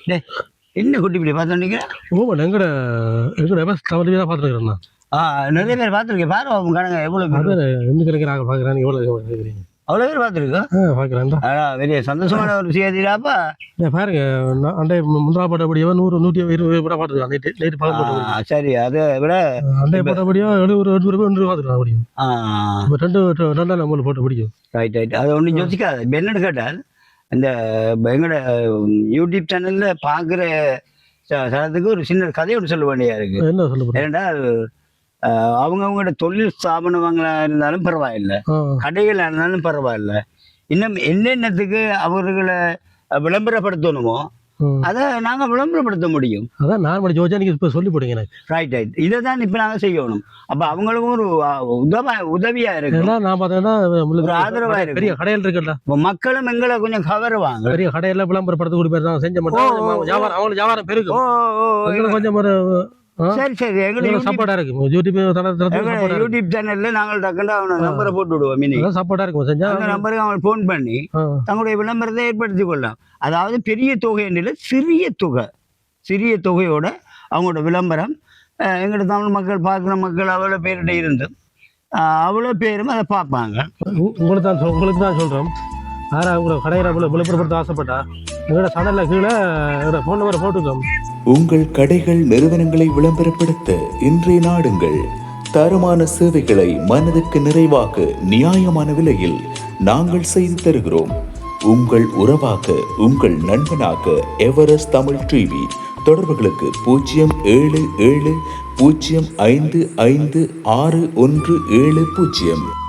டேய் என்ன குட்டி இப்படி பார்த்துட்டீங்க? எங்கட எங்கட பஸ் தவறி தான் பார்த்துருக்கேண்ணா. நிறைய பேர் பார்த்துருக்கேன். பாரு அவங்க கணங்க எவ்வளோ பேர் எந்த கிடைக்கிறாங்க நாங்கள் பார்க்குறாங்க. எவ்வளோ கேட்குறீங்க? அவ்வளோ பேர் பார்த்துருக்கோம். பார்க்குறேன். பெரிய சந்தோஷமான ஒரு செய்திடாப்பா. பாருங்க அண்டை முந்திரா போட்டபடியோ 100-120 கூட பார்த்துருக்கான். நைட்டு பார்க்க சரி. அதை விட அண்டை போட்டபடியோ 70-80 பார்த்துருக்கான். அப்படியும் ரெண்டு நம்மளுக்கு போட்ட பிடிக்கும். Right right. அதை ஒன்றும் யோசிக்காது. என்னன்னு கேட்டால் இந்த எங்களோட யூடியூப் சேனலில் பார்க்குற சனத்துக்கு ஒரு சின்ன கதை ஒன்று சொல்ல வேண்டியா இருக்கு. என்ன சொல்ல? ஏன்னால் அவங்கவுங்களோட தொழில் ஸ்தாபனங்களா இருந்தாலும் பரவாயில்லை, கடைகள் இருந்தாலும் பரவாயில்லை, இன்னும் என்னென்னத்துக்கு அவர்களை விளம்பரப்படுத்தணுமோ அதை நாங்கள் விளம்பரப்படுத்த முடியும். அதான் நான் ஜோஜா நீங்கள் இப்போ சொல்லி போடுங்க எனக்கு. Right right. இதை தான் இப்போ நாங்கள் செய்யணும். அப்போ அவங்களுக்கும் ஒரு உதவியா இருக்கு. நான் பார்த்தேன்னா ஒரு ஆதரவாக இருக்கு. பெரிய கடையில் இருக்குல்ல, இப்போ மக்களும் எங்களை கொஞ்சம் கவருவாங்க. பெரிய கடையில் விளம்பரப்படுத்த கூடிய பேர் தான் செஞ்ச மாட்டோம். வியாபாரம் அவங்களுக்கு வியாபாரம் பெருகும். கொஞ்சம் ஒரு சரி சரி. எங்களுக்கு சப்போர்ட்டா இருக்கு. யூடியூப் சேனல்ல நாங்கள் டக்குனு அவனை நம்பரை போட்டு விடுவோம். சப்போர்ட்டா இருக்கும். செஞ்சா அந்த நம்பருக்கு அவங்க ஃபோன் பண்ணி தங்களுடைய விளம்பரத்தை ஏற்படுத்தி கொள்ளலாம். அதாவது பெரிய தொகை இல்லை, சிறிய தொகையோட அவங்களோட விளம்பரம் எங்களோட தமிழ் மக்கள் பார்க்குற மக்கள் அவ்வளோ பேர்கிட்ட இருந்து அவ்வளோ பேரும் அதை பார்ப்பாங்க. உங்களுக்கு தான் சொல்கிறோம். யாரா உங்களை கடையில் விளம்பரப்படுத்த ஆசைப்பட்டா எங்களோட சேனல்ல கீழே ஃபோன் நம்பரை போட்டுக்கோம். உங்கள் கடைகள் நிறுவனங்களை விளம்பரப்படுத்த இன்றைய நாடுங்கள். தரமான சேவைகளை மனதுக்கு நிறைவாக நியாயமான விலையில் நாங்கள் செய்து தருகிறோம். உங்கள் உறவாக, உங்கள் நண்பனாக எவரெஸ்ட் தமிழ் டிவி. தொடர்புகளுக்கு 077055617.